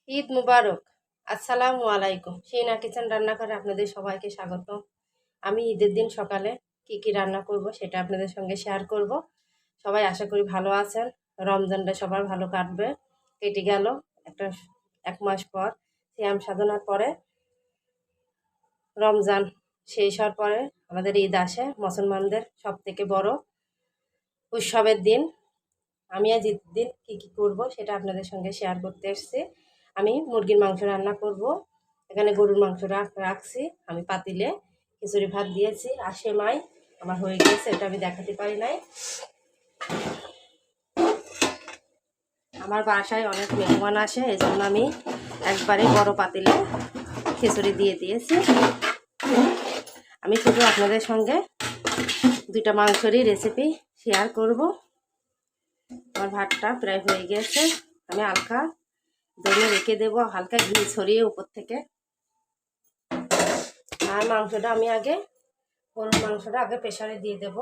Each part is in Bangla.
ঈদ মুবারক। আসসালামু আলাইকুম। শিনা কিচেন রান্নাঘরে আপনাদের সবাইকে স্বাগত। আমি ঈদের দিন সকালে কি রান্না করব সেটা আপনাদের সঙ্গে শেয়ার করব। সবাই আশা করি ভালো আছেন। রমজানটা সবার ভালো কাটবে। কেটে গেল একটা 1 মাস পর সিয়াম সাধনার পরে রমজান শেষ হওয়ার পরে আমাদের ঈদ আসে, মুসলমানদের সবথেকে বড় উৎসবের দিন। আমি আজ ঈদের দিন কী করব সেটা আপনাদের সঙ্গে শেয়ার করতে এসেছি। আমি মুরগির মাংস রান্না করব। এখানে গরুর মাংস রাখছি, আমি পাতিলে খিচুড়ি ভাত দিয়েছি আর সেমাই আমার হয়ে গেছে, এটা আমি দেখাতে পারি নাই। আমার বাসায় অনেক মেহমান আসে, এই জন্য আমি একবারে বড় পাতিলে খিচুড়ি দিয়ে দিয়েছি। আমি শুধু আপনাদের সঙ্গে দুইটা মাংসেরই রেসিপি শেয়ার করব। আমার ভাতটা প্রায় হয়ে গেছে, আমি হালকা দমে রেখে দেবো, হালকা ঘি ছড়িয়ে উপর থেকে। আর মাংসটা আমি গরুর মাংসটা আগে প্রেসারে দিয়ে দেবো,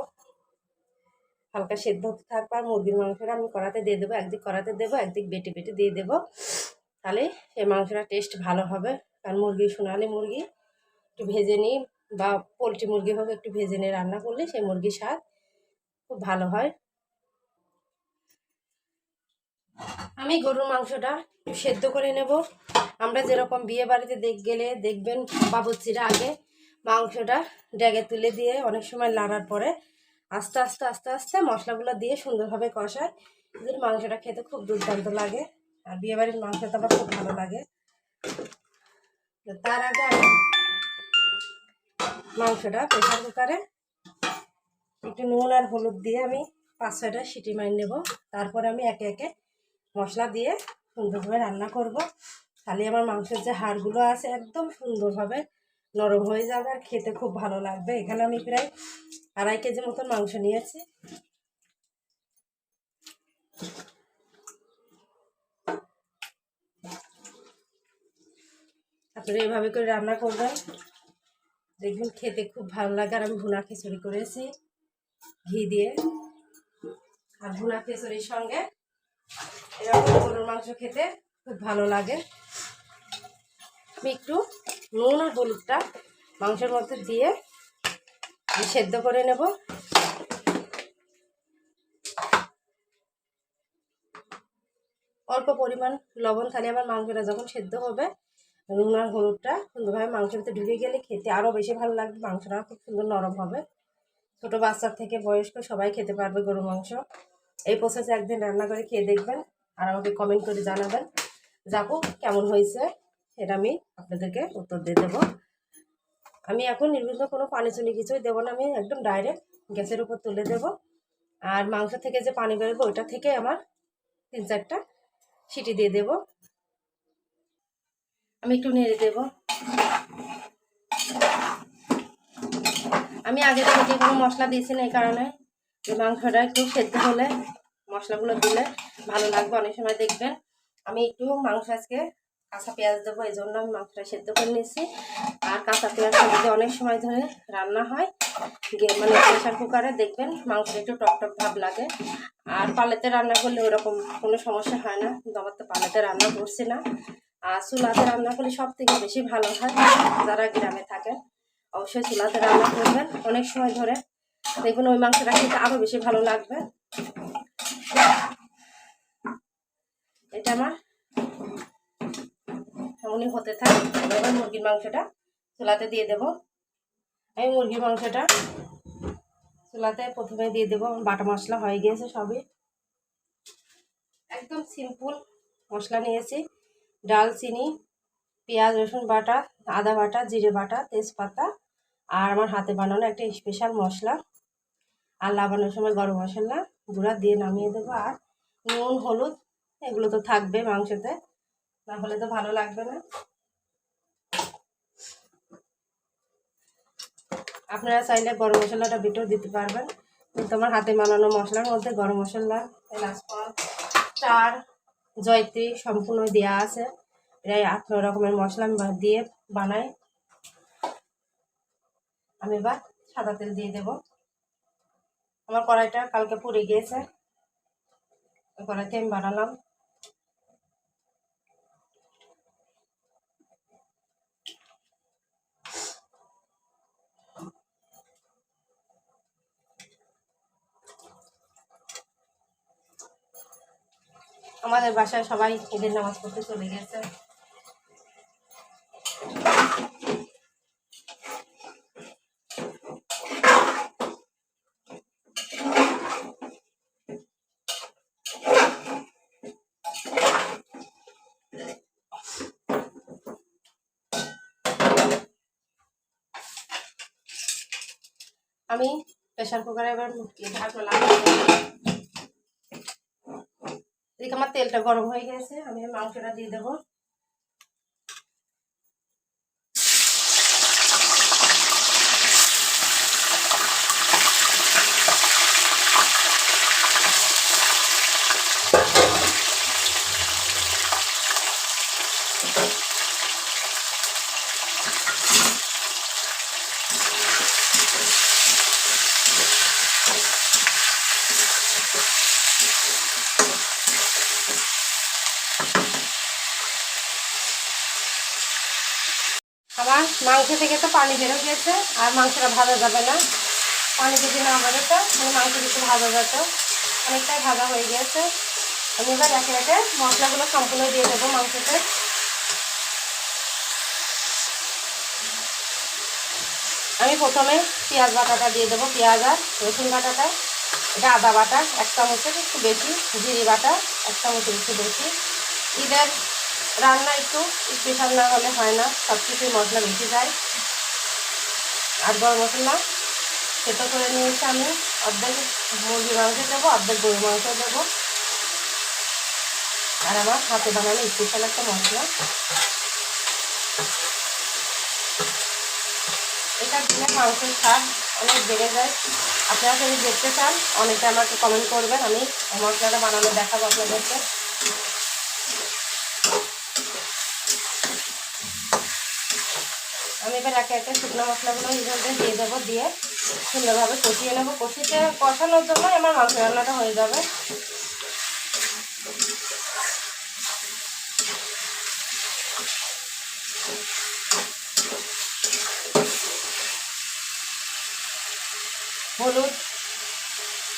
হালকা সেদ্ধ হতে থাকবে। আর মুরগির মাংসটা আমি কড়াতে দিয়ে দেবো, একদিক কড়াতে দেবো, একদিক বেটে দিয়ে দেবো, তাহলে সেই মাংসটা টেস্ট ভালো হবে। কারণ সোনালি মুরগি একটু ভেজে নিই, বা পোলট্রি মুরগি হোক একটু ভেজে নিয়ে রান্না করলে সেই মুরগির স্বাদ খুব ভালো হয়। আমি গরুর মাংসটা সেদ্ধ করে নেব। আমরা যেরকম বিয়ে বাড়িতে গেলে দেখবেন বাবুর্চিরা আগে মাংসটা ড্যাগে তুলে দিয়ে অনেক সময় লাড়ার পরে আস্তে আস্তে আস্তে আস্তে মশলাগুলো দিয়ে সুন্দরভাবে কষায়। এদের মাংসটা খেতে খুব দুর্দান্ত লাগে, আর বিয়ে বাড়ির মাংসটা আমার খুব ভালো লাগে। তার আগে আমি মাংসটা প্রেসার কুকারে একটু নুন আর হলুদ দিয়ে আমি 5-6টা সিটি মার নেব। তারপরে আমি একে একে মশলা দিয়ে সুন্দরভাবে রান্না করব। তাহলে আমার মাংসের যে হাড়গুলো আছে একদম সুন্দরভাবে নরম হয়ে যাবে আর খেতে খুব ভালো লাগবে। এখানে আমি প্রায় 2.5 কেজি মতন মাংস নিয়েছি। আপনারা এভাবে করে রান্না করবেন, দেখবেন খেতে খুব ভালো লাগে। আর আমি ভুনা খিচুড়ি করেছি ঘি দিয়ে, আর ভুনা খিচুড়ির সঙ্গে এরকম গরুর মাংস খেতে খুব ভালো লাগে। আমি একটু নুন আর হলুদটা মাংসের মধ্যে দিয়ে সেদ্ধ করে নেব। অল্প পরিমাণ লবণ, খালি আমার মাংসটা যখন সেদ্ধ হবে নুন আর হলুদটা সুন্দরভাবে মাংসের ভিতরে ঢুকে গেলে খেতে আরও বেশি ভালো লাগবে। মাংসটা খুব সুন্দর নরম হবে, ছোটো বাচ্চার থেকে বয়স্ক সবাই খেতে পারবে গরু মাংস। এই প্রসেসে একদিন রান্না করে খেয়ে দেখবেন আর আমাকে কমেন্ট করে জানাবেন যাবো কেমন হয়েছে, এটা আমি আপনাদেরকে উত্তর দিয়ে দেবো। আমি এখন নির্বিঘ্ন কোনো পানি চুনি কিছুই দেবো না, আমি একদম ডাইরেক্ট গ্যাসের উপর তুলে দেবো। আর মাংস থেকে যে পানি বেরোবে ওইটা থেকে আমার 3-4টা সিটি দিয়ে দেব। আমি একটু নেড়ে দেব। আমি আগে থেকে কোনো মশলা দিয়েছি না, এই কারণে যে মাংসটা একটু সেদ্ধ হলে মশলাগুলো দিলে ভালো লাগবে। অনেক সময় দেখবেন আমি একটু মাংস আজকে কাঁচা পেঁয়াজ দেবো, এই জন্য আমি মাংসটা সেদ্ধ করে নিয়েছি। আর কাঁচা পেঁয়াজটা যদি অনেক সময় ধরে রান্না হয় মানে প্রেশার কুকারে, দেখবেন মাংসটা একটু টকটক ভাব লাগে। আর পালেতে রান্না করলে ওরকম কোনো সমস্যা হয় না, কিন্তু আমার তো পালেতে রান্না করছি না। আর চুলাতে রান্না করলে সব থেকে বেশি ভালো হয়। যারা গ্রামে থাকেন অবশ্যই চুলাতে রান্না করবেন অনেক সময় ধরে, দেখবেন ওই মাংসটা খেতে আরও বেশি ভালো লাগবে। এটা আমার এমনই হতে থাকে। এবার মুরগির মাংসটা চুলাতে দিয়ে দেব। আমি মুরগির মাংসটা চুলাতে প্রথমে দিয়ে দেবো। বাটা মশলা হয়ে গিয়েছে সবই, একদম সিম্পল মশলা নিয়েছি। ডালচিনি, পেঁয়াজ রসুন বাটা, আদা বাটা, জিরে বাটা, তেজপাতা, আর আমার হাতে বানানো একটা স্পেশাল মশলা, আর লাগানোর সময় গরম মশলা গুঁড়া দিয়ে নামিয়ে দেবো। আর নুন হলুদ এগুলো তো থাকবে মাংসতে, না হলে তো ভালো লাগবে না। আপনারা চাইলে গরম মশলাটা বেটেও দিতে পারবেন, কিন্তু আমার হাতে বানানো মশলার মধ্যে গরম মশলা, এলাচফল, স্টার, জয়ত্রী সম্পূর্ণ দেওয়া আছে। প্রায় 8-9 রকমের মশলা আমি দিয়ে বানাই। আমি এবার সাদা তেল দিয়ে দেব। আমার কড়াইটা কালকে পুড়ে গিয়েছে, কড়াইতে আমি বানালাম। আমাদের বাসায় সবাই ঈদের নামাজ পড়তে চলে গেছে। আমি প্রেশার কুকারে এবার ঢাকনা লাগিয়ে এদিকে আমার তেলটা গরম হয়ে গেছে, আমি মাংসটা দিয়ে দেবো। আমার মাংস থেকে তো পানি বেরো গিয়েছে, আর মাংসটা ভাজা যাবে না। পানি যদি না বেরো তো মানে মাংস একটু ভাজা যেত, অনেকটাই ভাজা হয়ে গিয়েছে। আমি এবার একে একে মশলাগুলো সম্পূর্ণ দিয়ে দেবো মাংসতে। আমি প্রথমে পেঁয়াজ বাটাটা দিয়ে দেবো, পেঁয়াজ আর রসুন বাটাটা। এটা আদা বাটা 1 চামচের একটু বেশি, জিরে বাটা 1 চামচের একটু বেশি। ঈদের রান্না একটু স্পেশাল না হলে হয় না, সব কিছুই মশলা বেশি যায়। আর গরম মশলা সেটা করে নিয়েছি আমি। অর্ধেক মুরগির মাংস দেবো, অর্ধেক গরুর মাংস দেবো। আর আমার হাতে বানানো স্পেশাল একটা মশলা, এটা দিলে মাংসের স্বাদ অনেক বেড়ে যায়। আপনারা যদি দেখতে চান অনেকে আমাকে কমেন্ট করবেন, আমি মশলাটা বানানো দেখাবো আপনাদেরকে। আমি এবার একে একে শুকনো মশলাগুলো এইভাবে দিয়ে দেবো, দিয়ে সুন্দরভাবে কষিয়ে নেবো। কষানোর জন্য আমার মাংস রান্নাটা হয়ে যাবে।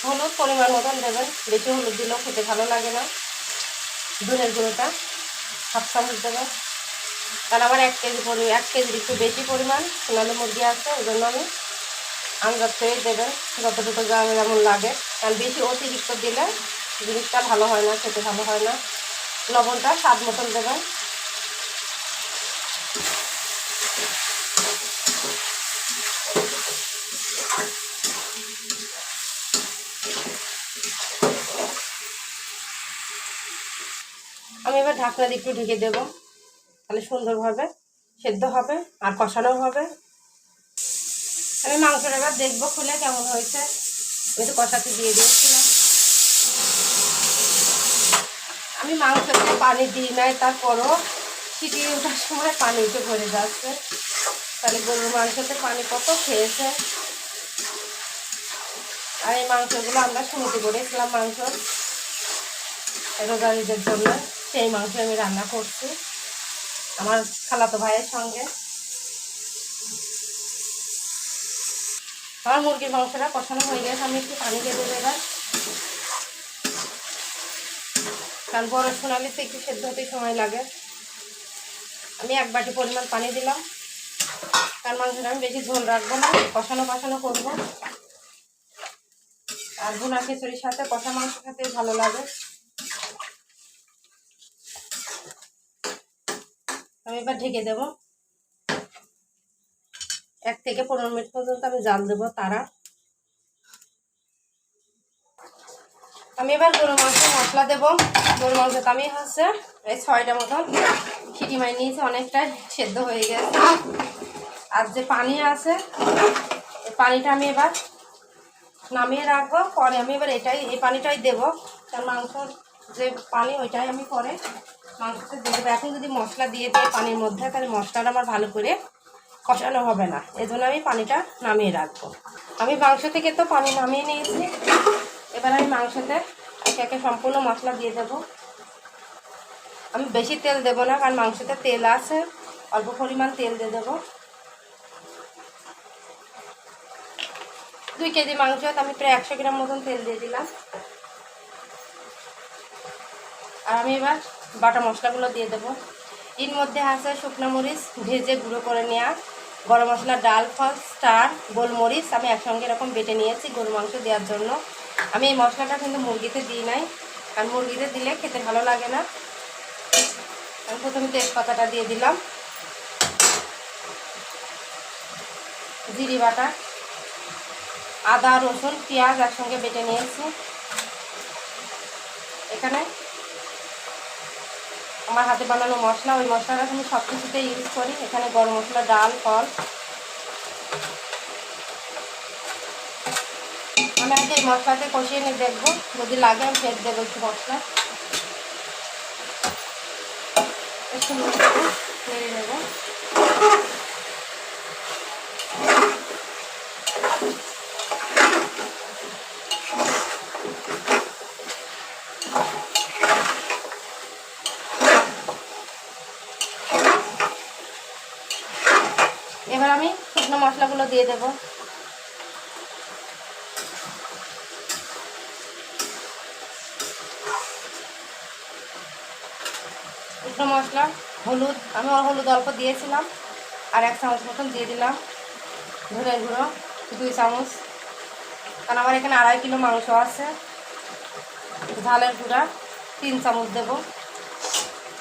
হলুদ পরিমাণ মতন দেবেন, বেশি হলুদ দিলেও খেতে ভালো লাগে না। ধনের গুঁড়োটা 1/2 চামচ দেবেন, কারণ আমার 1 কেজির একটু বেশি পরিমাণ সোনালি মুরগি আছে, ওই জন্য আমি আন্দাজ করেই দেবেন যতটুকু যেমন লাগে। কারণ বেশি অতিরিক্ত দিলে জিনিসটা ভালো হয় না, খেতে ভালো হয় না। লবণটা স্বাদ মতন দেবেন। আমি এবার ঢাকনা দিয়ে একটু ঢেকে দেবো, তাহলে সুন্দরভাবে সেদ্ধ হবে আর কষানো হবে। আমি মাংসটা এবার দেখবো খুলে কেমন হয়েছে। আমি তো কষাতে দিয়ে দিয়েছিলাম। আমি মাংসতে পানি দিই নাই, তারপরও সিটি ওঠার সময় পানি উঠে ভরে যাচ্ছে। তাহলে গরুর মাংসতে পানি কত খেয়েছে। আর এই মাংসগুলো আমরা সমিতি করেছিলাম মাংস রোজারিদের জন্য, সেই মাংস আমি রান্না করছি আমার খালাতো ভাইয়ের সঙ্গে। আমার মুরগির মাংসটা কষানো হয়ে গেছে, আমি একটু পানি দিয়ে দেবো এবার। কারণ বড় সোনালিতে একটু সেদ্ধ হতে সময় লাগে। আমি 1 বাটি পরিমাণ পানি দিলাম, কারণ মাংসটা আমি বেশি ঝোল রাখবো না, কষানো করবো। আর ভুনা খিচুড়ির সাথে কষা মাংস খেতে ভালো লাগে। আমি এবার ঢেকে দেবো, 1 থেকে 15 মিনিট পর্যন্ত আমি জাল দেবো তারা। আমি এবার গরু মাংস মশলা দেবো। গরু মাংসটা আমি হচ্ছে এই 6টা মতন সিটি মারি নিয়েছি, অনেকটাই সেদ্ধ হয়ে গেছে। আর যে পানি আছে এই পানিটা আমি এবার নামিয়ে রাখবো, পরে আমি এবার এই পানিটাই দেবো। কারণ মাংসর যে পানি ওইটাই আমি পরে মাংসতে দিয়ে দেবো। এখন যদি মশলা দিয়ে দিই পানির মধ্যে, তাহলে মশলাটা আমার ভালো করে কষানো হবে না, এই জন্য আমি পানিটা নামিয়ে রাখবো। আমি মাংস থেকে তো পানি নামিয়ে নিয়েছি, এবার আমি মাংসতে একে একে সম্পূর্ণ মশলা দিয়ে দেবো। আমি বেশি তেল দেবো না, কারণ মাংসতে তেল আছে, অল্প পরিমাণ তেল দিয়ে দেবো। 2 কেজি মাংস আমি প্রায় 100 গ্রাম মতন তেল দিয়ে দিলাম। আর আমি এবার বাটা মশলাগুলো দিয়ে দেবো। এর মধ্যে আছে শুকনো মরিচ ভেজে গুঁড়ো করে নেওয়া, গরম মশলা, ডাল ফল, স্টার, গোলমরিচ আমি একসঙ্গে এরকম বেটে নিয়েছি গরু মাংস দেওয়ার জন্য। আমি এই মশলাটা কিন্তু মুরগিতে দিই নাই, কারণ মুরগিতে দিলে খেতে ভালো লাগে না। আমি প্রথমে তেজপাতাটা দিয়ে দিলাম, জিরে বাটা, আদা রসুন পেঁয়াজ একসঙ্গে বেটে নিয়েছি। এখানে আমার হাতে বানানো মশলা, ওই মশলাটা আমি সব কিছুতে ইউজ করি। এখানে গরম মশলা, ডাল ফল। আমি আগে এই মশলাতে কষিয়ে নিয়ে দেখবো, যদি লাগে আমি ফের দেবো একটু মশলা, একটু নেড়ে নেবো। এবার আমি শুকনো মশলাগুলো দিয়ে দেবো। শুকনো মশলা, হলুদ, আমি হলুদ অল্প দিয়েছিলাম, আর 1 চামচ মতন দিয়ে দিলাম। ধনের গুঁড়ো 2 চামচ, কারণ আমার এখানে 2.5 কিলো মাংস আছে। ঝালের গুঁড়া 3 চামচ দেবো।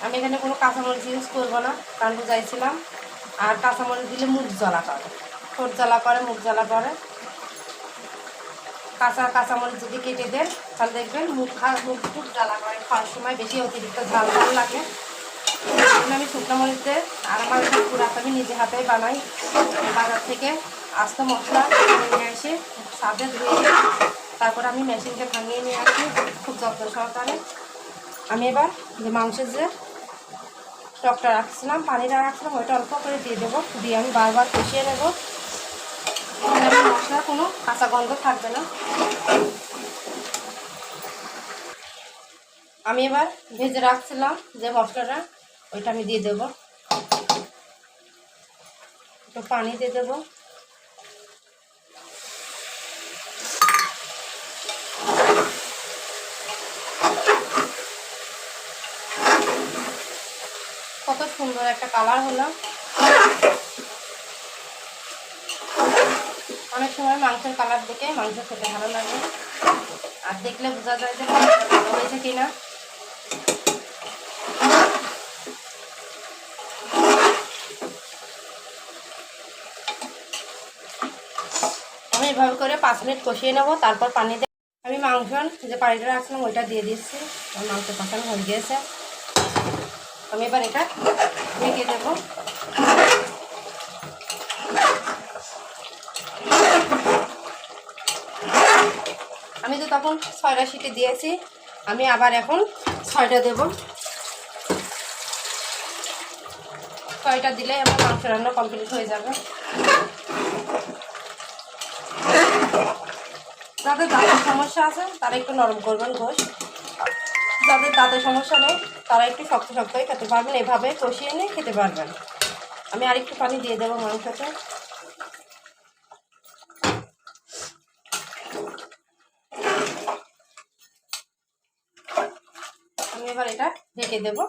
আমি এখানে কোনো কাঁচামরিচ ইউজ করবো না, কারণ বুঝাইছিলাম। আর কাঁচামরিচ দিলে মুখ জ্বালা করে, ঠোঁট জ্বালা করে, মুখ জ্বালা করে। কাঁচামরিচ যদি কেটে দেন তাহলে দেখবেন মুখ খুব জ্বালা করে, খাওয়ার সময় বেশি অতিরিক্ত ঝাল ঝাল লাগে। আমি শুকনো মরিচ দিয়ে, আর আমার পুরাটা আমি নিজে হাতেই বানাই। বাজার থেকে আস্ত মশলা নিয়ে আসি, সাথে ধুয়ে তারপর আমি মেশিনকে ভাঙিয়ে নিয়ে আসি খুব যত্ন সহকারে। আমি এবার যে মাংসের যে টকটা রাখছিলাম, পানিটা রাখছিলাম, ওইটা অল্প করে দিয়ে দেবো। দিয়ে আমি বারবার কষিয়ে নেবো, মশলার কোনো কাঁচা গন্ধ থাকবে না। আমি এবার ভেজে রাখছিলাম যে মশলাটা, ওইটা আমি দিয়ে দেবো। একটু পানি দিয়ে দেবো। কত সুন্দর একটা কালার হলো। অনেক সময় মাংসের কালার দেখে মাংস খেতে ভালো লাগে, আর দেখলে বোঝা যায় যে ভালো হয়েছে কিনা। আমি এভাবে করে 5 মিনিট কষিয়ে নেবো, তারপর পানি দিয়ে আমি মাংস যে পানিটা রাখছিলাম ওইটা দিয়ে দিচ্ছি। আমার মাংস কষানো হয়ে গিয়েছে। আমি এবার এটা ঢেকে দেবো। আমি তো তখন 6টা সিটি দিয়েছি, আমি আবার এখন 6টা দেবো। 6টা দিলে আমার মাংস রান্না কমপ্লিট হয়ে যাবে। যাদের দাঁতের সমস্যা আছে তারা একটু নরম করবেন গোশ, যাদের দাঁতের সমস্যা নেই তারা একটু শক্ত শক্তই খেতে পারবেন, এভাবে কষিয়ে নিয়ে খেতে পারবেন। আমি আরেকটু পানি দিয়ে দেবো মাংসতে। আমি এবার এটা ঢেকে দেবো।